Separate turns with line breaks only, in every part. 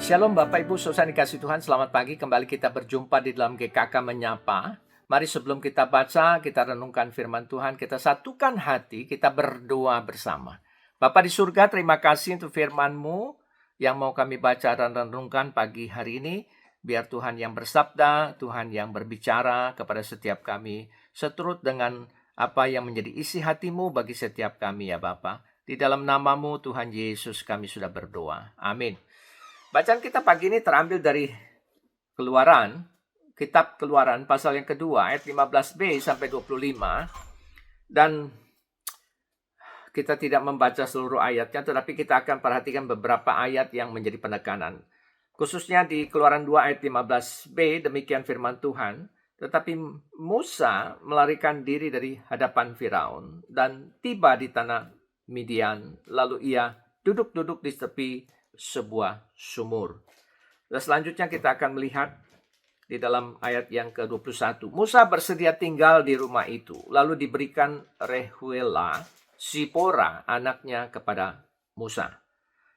Shalom Bapak Ibu, saudara dikasih Tuhan, selamat pagi. Kembali kita berjumpa di dalam GKK Menyapa. Mari sebelum kita baca, kita renungkan firman Tuhan, kita satukan hati, kita berdoa bersama. Bapa di surga, terima kasih untuk firman-Mu yang mau kami baca dan renungkan pagi hari ini. Biar Tuhan yang bersabda, Tuhan yang berbicara kepada setiap kami, seturut dengan apa yang menjadi isi hati-Mu bagi setiap kami ya Bapa. Di dalam nama-Mu Tuhan Yesus kami sudah berdoa. Amin. Bacaan kita pagi ini terambil dari Keluaran, kitab Keluaran pasal yang kedua ayat 15b sampai 25. Dan kita tidak membaca seluruh ayatnya, tetapi kita akan perhatikan beberapa ayat yang menjadi penekanan. Khususnya di Keluaran 2 ayat 15b, demikian firman Tuhan. Tetapi Musa melarikan diri dari hadapan Firaun dan tiba di tanah Midian. Lalu ia duduk-duduk di tepi sebuah sumur. Dan selanjutnya kita akan melihat di dalam ayat yang ke-21. Musa bersedia tinggal di rumah itu. Lalu diberikan Rehuela, Zipora, anaknya kepada Musa.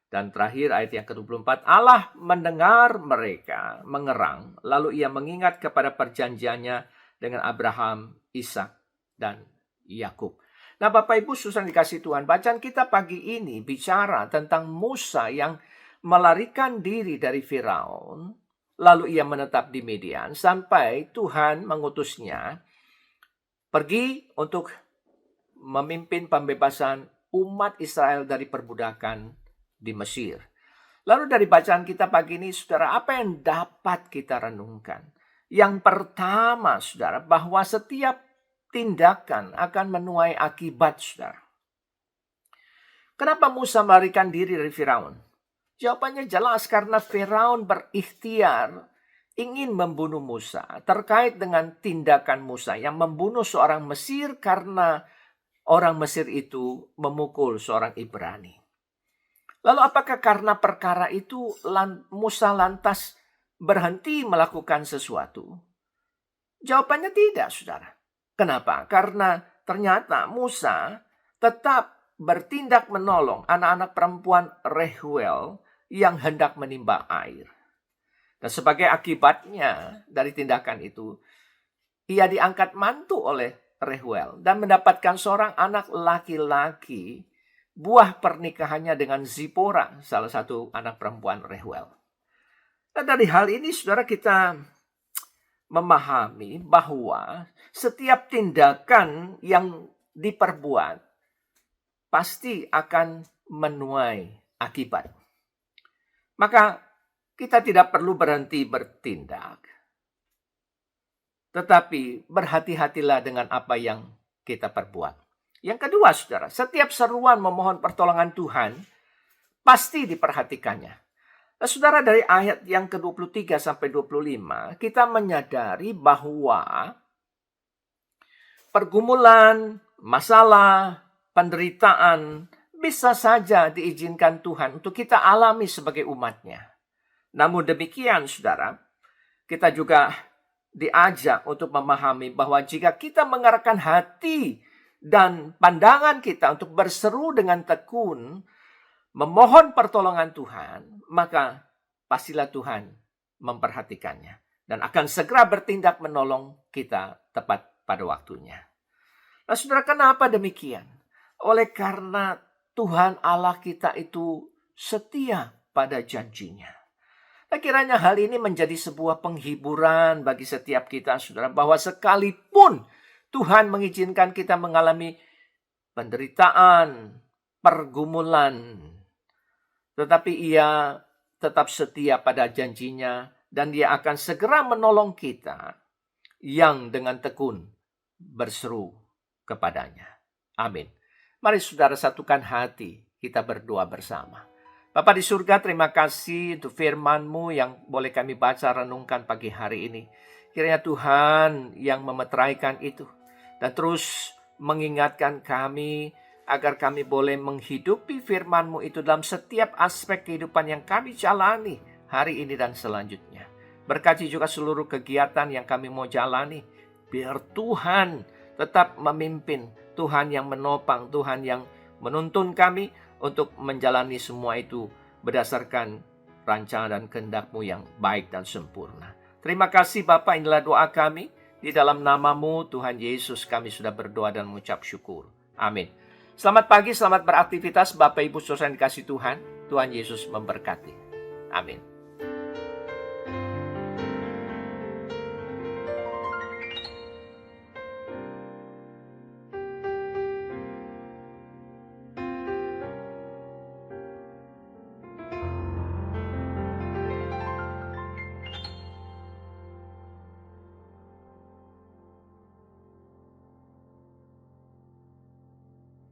Dan terakhir ayat yang ke-24. Allah mendengar mereka mengerang. Lalu ia mengingat kepada perjanjiannya dengan Abraham, Ishak, dan Yakub. Nah Bapak Ibu susah dikasih Tuhan, bacaan kita pagi ini bicara tentang Musa yang melarikan diri dari Firaun, lalu ia menetap di Midian sampai Tuhan mengutusnya pergi untuk memimpin pembebasan umat Israel dari perbudakan di Mesir. Lalu dari bacaan kita pagi ini, saudara, apa yang dapat kita renungkan? Yang pertama, saudara, bahwa setiap tindakan akan menuai akibat, saudara. Kenapa Musa melarikan diri dari Firaun? Jawabannya jelas, karena Firaun berikhtiar ingin membunuh Musa terkait dengan tindakan Musa yang membunuh seorang Mesir karena orang Mesir itu memukul seorang Ibrani. Lalu apakah karena perkara itu Musa lantas berhenti melakukan sesuatu? Jawabannya tidak, saudara. Kenapa? Karena ternyata Musa tetap bertindak menolong anak-anak perempuan Rehuel yang hendak menimba air. Dan sebagai akibatnya dari tindakan itu, ia diangkat mantu oleh Rehuel dan mendapatkan seorang anak laki-laki, buah pernikahannya dengan Zipora, salah satu anak perempuan Rehuel. Dan dari hal ini, saudara, kita memahami bahwa setiap tindakan yang diperbuat pasti akan menuai akibat. Maka kita tidak perlu berhenti bertindak, tetapi berhati-hatilah dengan apa yang kita perbuat. Yang kedua, saudara, setiap seruan memohon pertolongan Tuhan pasti diperhatikannya. Nah, saudara, dari ayat yang ke-23 sampai 25, kita menyadari bahwa pergumulan, masalah, penderitaan bisa saja diizinkan Tuhan untuk kita alami sebagai umatnya. Namun demikian, saudara, kita juga diajak untuk memahami bahwa jika kita mengarahkan hati dan pandangan kita untuk berseru dengan tekun, memohon pertolongan Tuhan, maka pastilah Tuhan memperhatikannya dan akan segera bertindak menolong kita tepat pada waktunya. Nah, saudara, kenapa demikian? Oleh karena Tuhan Allah kita itu setia pada janjinya. Nah, kiranya hal ini menjadi sebuah penghiburan bagi setiap kita, saudara, bahwa sekalipun Tuhan mengizinkan kita mengalami penderitaan, pergumulan, tetapi ia tetap setia pada janjinya dan dia akan segera menolong kita yang dengan tekun berseru kepadanya. Amin. Mari saudara satukan hati, kita berdoa bersama. Bapa di surga, terima kasih untuk firman-Mu yang boleh kami baca renungkan pagi hari ini. Kiranya Tuhan yang memeteraikan itu dan terus mengingatkan kami agar kami boleh menghidupi firman-Mu itu dalam setiap aspek kehidupan yang kami jalani hari ini dan selanjutnya. Berkati juga seluruh kegiatan yang kami mau jalani. Biar Tuhan tetap memimpin, Tuhan yang menopang, Tuhan yang menuntun kami untuk menjalani semua itu berdasarkan rancangan dan kehendak-Mu yang baik dan sempurna. Terima kasih Bapa, inilah doa kami. Di dalam nama-Mu Tuhan Yesus kami sudah berdoa dan mengucap syukur. Amin. Selamat pagi, selamat beraktivitas Bapak Ibu saudara yang dikasihi Tuhan. Tuhan Yesus memberkati. Amin.